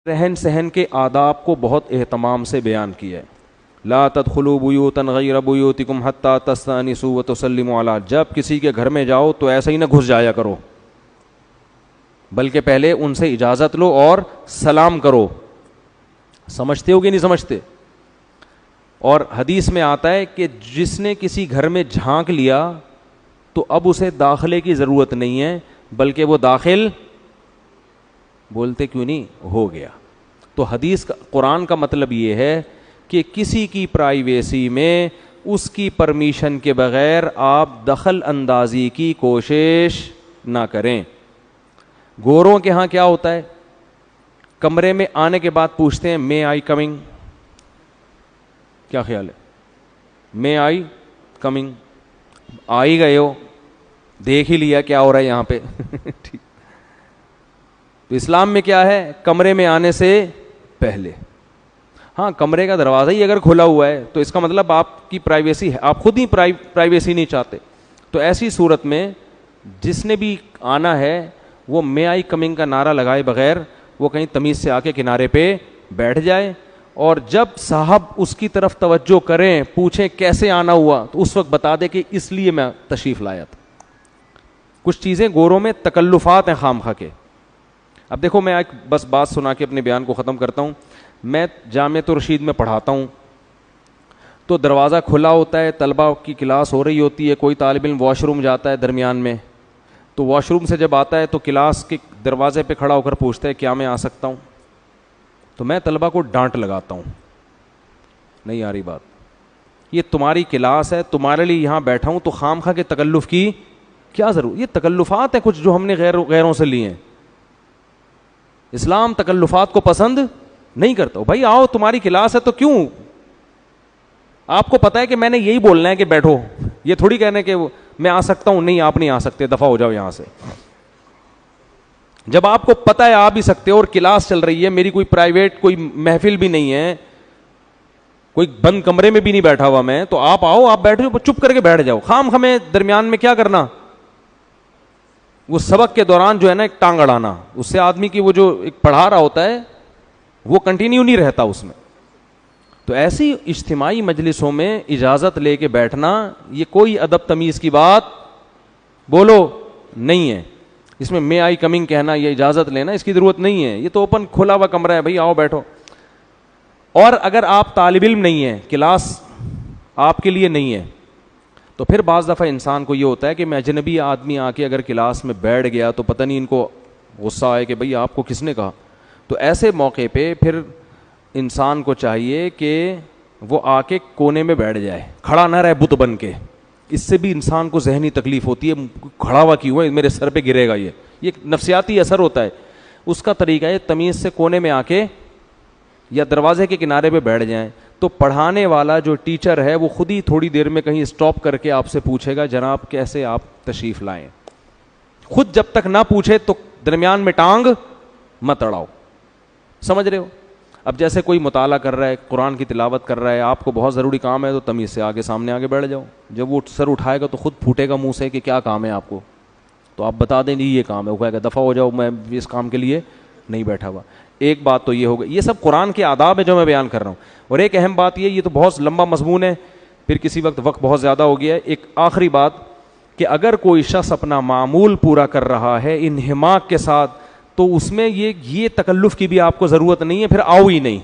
رہن سہن کے آداب کو بہت اہتمام سے بیان کیا ہے. لا تدخلوا بیوتا غیر بیوتکم حتی تستأنسوا وتسلموا علی. جب کسی کے گھر میں جاؤ تو ایسا ہی نہ گھس جایا کرو, بلکہ پہلے ان سے اجازت لو اور سلام کرو. سمجھتے ہو کہ نہیں سمجھتے؟ اور حدیث میں آتا ہے کہ جس نے کسی گھر میں جھانک لیا تو اب اسے داخلے کی ضرورت نہیں ہے, بلکہ وہ داخل بولتے کیوں نہیں ہو گیا. تو حدیث کا, قرآن کا مطلب یہ ہے کہ کسی کی پرائیویسی میں اس کی پرمیشن کے بغیر آپ دخل اندازی کی کوشش نہ کریں. گوروں کے ہاں کیا ہوتا ہے, کمرے میں آنے کے بعد پوچھتے ہیں مے آئی کمنگ. کیا خیال ہے؟ مے آئی کمنگ. آ ہی گئے ہو, دیکھ ہی لیا کیا ہو رہا ہے یہاں پہ. ٹھیک. تو اسلام میں کیا ہے, کمرے میں آنے سے پہلے, ہاں کمرے کا دروازہ ہی اگر کھلا ہوا ہے تو اس کا مطلب آپ کی پرائیویسی ہے, آپ خود ہی پرائیویسی نہیں چاہتے. تو ایسی صورت میں جس نے بھی آنا ہے وہ مے آئی کمنگ کا نعرہ لگائے بغیر وہ کہیں تمیز سے آ کے کنارے پہ بیٹھ جائے, اور جب صاحب اس کی طرف توجہ کریں, پوچھیں کیسے آنا ہوا, تو اس وقت بتا دے کہ اس لیے میں تشریف لایا تھا. کچھ چیزیں گوروں میں تکلفات ہیں خام خواہ کے. اب دیکھو میں ایک بس بات سنا کے اپنے بیان کو ختم کرتا ہوں. میں جامعۃ الرشید میں پڑھاتا ہوں, تو دروازہ کھلا ہوتا ہے, طلبہ کی کلاس ہو رہی ہوتی ہے, کوئی طالب علم واش روم جاتا ہے درمیان میں, تو واش روم سے جب آتا ہے تو کلاس کے دروازے پہ کھڑا ہو کر پوچھتا ہے کیا میں آ سکتا ہوں. تو میں طلبہ کو ڈانٹ لگاتا ہوں, نہیں آ رہی بات, یہ تمہاری کلاس ہے, تمہارے لیے یہاں بیٹھا ہوں, تو خام خواہ کے تکلف کی کیا ضرورت. یہ تکلفات ہیں کچھ جو ہم نے غیروں سے لیے ہیں. اسلام تکلفات کو پسند نہیں کرتا. بھائی آؤ, تمہاری کلاس ہے تو کیوں, آپ کو پتا ہے کہ میں نے یہی بولنا ہے کہ بیٹھو, یہ تھوڑی کہنا ہے کہ میں آ سکتا ہوں, نہیں آپ نہیں آ سکتے, دفعہ ہو جاؤ یہاں سے. جب آپ کو پتا ہے آ بھی سکتے ہو اور کلاس چل رہی ہے, میری کوئی پرائیویٹ کوئی محفل بھی نہیں ہے, کوئی بند کمرے میں بھی نہیں بیٹھا ہوا میں, تو آپ آؤ, آپ بیٹھو, چپ کر کے بیٹھ جاؤ. خام ہمیں درمیان میں کیا کرنا, وہ سبق کے دوران جو ہے نا ایک ٹانگ اڑانا, اس سے آدمی کی وہ جو ایک پڑھا رہا ہوتا ہے وہ کنٹینیو نہیں رہتا اس میں. تو ایسی اجتماعی مجلسوں میں اجازت لے کے بیٹھنا یہ کوئی ادب تمیز کی بات بولو نہیں ہے. اس میں مے آئی کمنگ کہنا, یہ اجازت لینا, اس کی ضرورت نہیں ہے. یہ تو اوپن کھلا ہوا کمرہ ہے, بھائی آؤ بیٹھو. اور اگر آپ طالب علم نہیں ہیں, کلاس آپ کے لیے نہیں ہے, تو پھر بعض دفعہ انسان کو یہ ہوتا ہے کہ میں اجنبی آدمی آ کے اگر کلاس میں بیٹھ گیا تو پتہ نہیں ان کو غصہ آئے کہ بھئی آپ کو کس نے کہا. تو ایسے موقع پہ پھر انسان کو چاہیے کہ وہ آ کے کونے میں بیٹھ جائے, کھڑا نہ رہے بت بن کے. اس سے بھی انسان کو ذہنی تکلیف ہوتی ہے, کھڑا ہوا کیوں ہے, میرے سر پہ گرے گا. یہ نفسیاتی اثر ہوتا ہے. اس کا طریقہ ہے تمیز سے کونے میں آ کے یا دروازے کے کنارے پہ بیٹھ جائیں. تو پڑھانے والا جو ٹیچر ہے وہ خود ہی تھوڑی دیر میں کہیں اسٹاپ کر کے آپ سے پوچھے گا جناب کیسے آپ تشریف لائیں. خود جب تک نہ پوچھے تو درمیان میں ٹانگ مت اڑاؤ. سمجھ رہے ہو؟ اب جیسے کوئی مطالعہ کر رہا ہے, قرآن کی تلاوت کر رہا ہے, آپ کو بہت ضروری کام ہے, تو تمیز سے آگے سامنے آگے بیٹھ جاؤ. جب وہ سر اٹھائے گا تو خود پھوٹے گا منہ سے کہ کیا کام ہے آپ کو, تو آپ بتا دیں جی یہ کام ہے. وہ کہے گا دفعہ ہو جاؤ, میں اس کام کے لیے نہیں بیٹھا ہوا. ایک بات تو یہ ہوگی, یہ سب قرآن کے آداب ہے جو میں بیان کر رہا ہوں. اور ایک اہم بات یہ تو بہت لمبا مضمون ہے, پھر کسی وقت بہت زیادہ ہو گیا ہے. ایک آخری بات کہ اگر کوئی شخص اپنا معمول پورا کر رہا ہے انہماک کے ساتھ, تو اس میں یہ تکلف کی بھی آپ کو ضرورت نہیں ہے, پھر آؤ ہی نہیں.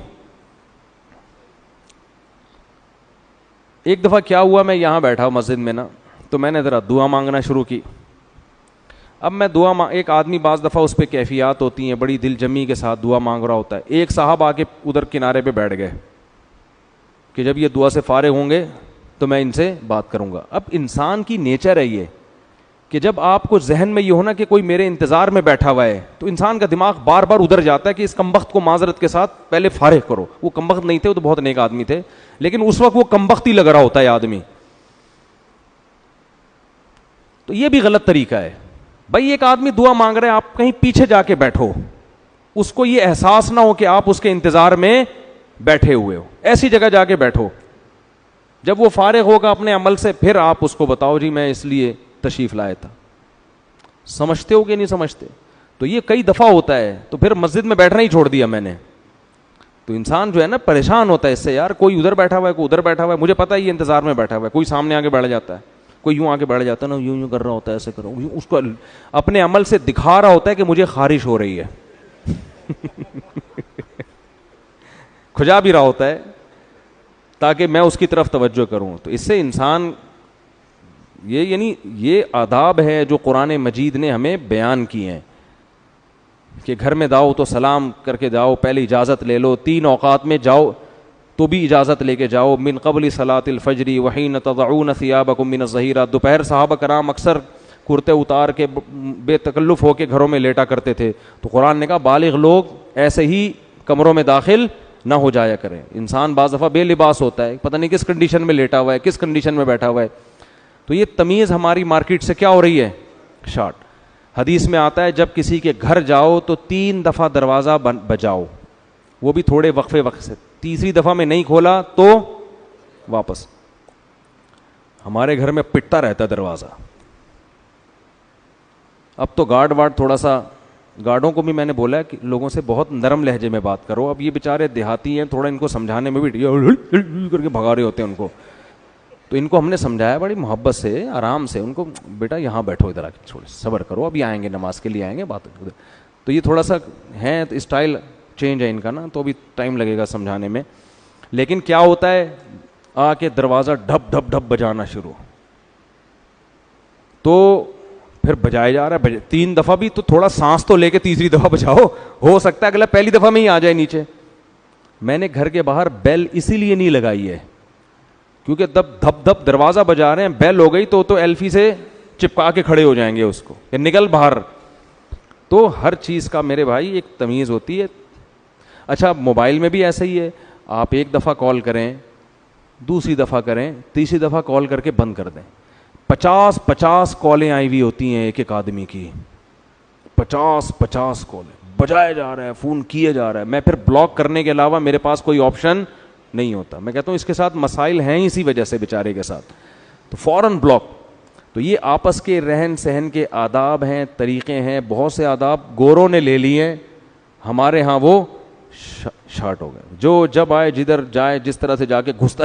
ایک دفعہ کیا ہوا, میں یہاں بیٹھا مسجد میں نا, تو میں نے ذرا دعا مانگنا شروع کی. اب میں ایک آدمی بعض دفعہ اس پہ کیفیات ہوتی ہیں, بڑی دل جمی کے ساتھ دعا مانگ رہا ہوتا ہے. ایک صاحب آ کے ادھر کنارے پہ بیٹھ گئے کہ جب یہ دعا سے فارغ ہوں گے تو میں ان سے بات کروں گا. اب انسان کی نیچر ہے یہ کہ جب آپ کو ذہن میں یہ ہونا کہ کوئی میرے انتظار میں بیٹھا ہوا ہے, تو انسان کا دماغ بار بار ادھر جاتا ہے کہ اس کمبخت کو معذرت کے ساتھ پہلے فارغ کرو. وہ کمبخت نہیں تھے, وہ تو بہت نیک آدمی تھے, لیکن اس وقت وہ کمبخت ہی لگ رہا ہوتا ہے آدمی. تو یہ بھی غلط طریقہ ہے. بھائی ایک آدمی دعا مانگ رہے ہیں, آپ کہیں پیچھے جا کے بیٹھو, اس کو یہ احساس نہ ہو کہ آپ اس کے انتظار میں بیٹھے ہوئے ہو. ایسی جگہ جا کے بیٹھو, جب وہ فارغ ہوگا اپنے عمل سے پھر آپ اس کو بتاؤ جی میں اس لیے تشریف لایا تھا. سمجھتے ہو کہ نہیں سمجھتے؟ تو یہ کئی دفعہ ہوتا ہے, تو پھر مسجد میں بیٹھنا ہی چھوڑ دیا میں نے. تو انسان جو ہے نا پریشان ہوتا ہے اس سے, یار کوئی ادھر بیٹھا ہوا ہے, کوئی ادھر بیٹھا ہوا ہے, مجھے پتہ ہی انتظار میں بیٹھا ہوا ہے, کوئی سامنے آگے بیٹھ جاتا ہے, کوئی یوں آگے بیٹھ جاتا ہے نا, یوں کر رہا ہوتا ہے, ایسے کرو, اس کو اپنے عمل سے دکھا رہا ہوتا ہے کہ مجھے خارش ہو رہی ہے کھجا بھی رہا ہوتا ہے تاکہ میں اس کی طرف توجہ کروں. تو اس سے انسان یعنی یہ آداب ہے جو قرآن مجید نے ہمیں بیان کیے ہیں کہ گھر میں جاؤ تو سلام کر کے جاؤ, پہلے اجازت لے لو, 3 اوقات میں جاؤ تو بھی اجازت لے کے جاؤ, من قبل صلاۃ الفجر وحین تضعون ثیابکم من الظہیرہ. دوپہر صحابہ کرام اکثر کرتے اتار کے بے تکلف ہو کے گھروں میں لیٹا کرتے تھے, تو قرآن نے کہا بالغ لوگ ایسے ہی کمروں میں داخل نہ ہو جایا کریں. انسان بعض دفعہ بے لباس ہوتا ہے, پتہ نہیں کس کنڈیشن میں لیٹا ہوا ہے, کس کنڈیشن میں بیٹھا ہوا ہے. تو یہ تمیز ہماری مارکیٹ سے کیا ہو رہی ہے, شارٹ. حدیث میں آتا ہے جب کسی کے گھر جاؤ تو 3 دفعہ دروازہ بجاؤ, وہ بھی تھوڑے وقفے وقت سے, تیسری دفعہ میں نہیں کھولا تو واپس. ہمارے گھر میں پٹتا رہتا ہے دروازہ. اب تو گارڈ وارڈ تھوڑا سا, گارڈوں کو بھی میں نے بولا ہے کہ لوگوں سے بہت نرم لہجے میں بات کرو. اب یہ بیچارے دیہاتی ہیں, تھوڑا ان کو سمجھانے میں بھی کر کے بھگا رہے ہوتے ہیں ان کو, تو ان کو ہم نے سمجھایا بڑی محبت سے, آرام سے, ان کو بیٹا یہاں بیٹھو, ادھر آ کے چھوڑ صبر کرو, ابھی آئیں گے نماز کے لیے آئیں گے, بات ادھر. تو یہ تھوڑا سا ہے اسٹائل چینج ہے ان کا نا, تو ابھی ٹائم لگے گا سمجھانے میں. لیکن کیا ہوتا ہے, آ کے دروازہ ڈھپ ڈھپ ڈھپ بجانا شروع, تو پھر بجائے جا رہا ہے 3 دفعہ بھی, تو تھوڑا سانس تو لے کے تیسری دفعہ بجاؤ, ہو سکتا ہے اگلا پہلی دفعہ میں ہی آ جائے نیچے. میں نے گھر کے باہر بیل اسی لیے نہیں لگائی ہے کیونکہ دھپ دھپ دروازہ بجا رہے ہیں, بیل ہو گئی تو ایلفی سے چپکا کے کھڑے ہو جائیں گے اس کو کہ نکل باہر. تو ہر چیز کا میرے بھائی ایک تمیز ہوتی ہے. اچھا موبائل میں بھی ایسا ہی ہے, آپ 1 دفعہ کال کریں, دوسری دفعہ کریں, تیسری دفعہ کال کر کے بند کر دیں. 50 کالیں آئی ہوئی ہوتی ہیں ایک آدمی کی, 50 کالیں بجایا جا رہا ہے, فون کیے جا رہا ہے. میں پھر بلاک کرنے کے علاوہ میرے پاس کوئی آپشن نہیں ہوتا. میں کہتا ہوں اس کے ساتھ مسائل ہیں اسی وجہ سے بیچارے کے ساتھ, تو فوراً بلاک. تو یہ آپس کے رہن سہن کے آداب ہیں, طریقے ہیں. بہت سے آداب گوروں نے لے لیے ہیں, ہمارے ہاں وہ شارٹ ہو گئے. جو جب آئے جدھر جائے جس طرح سے جا کے گھستا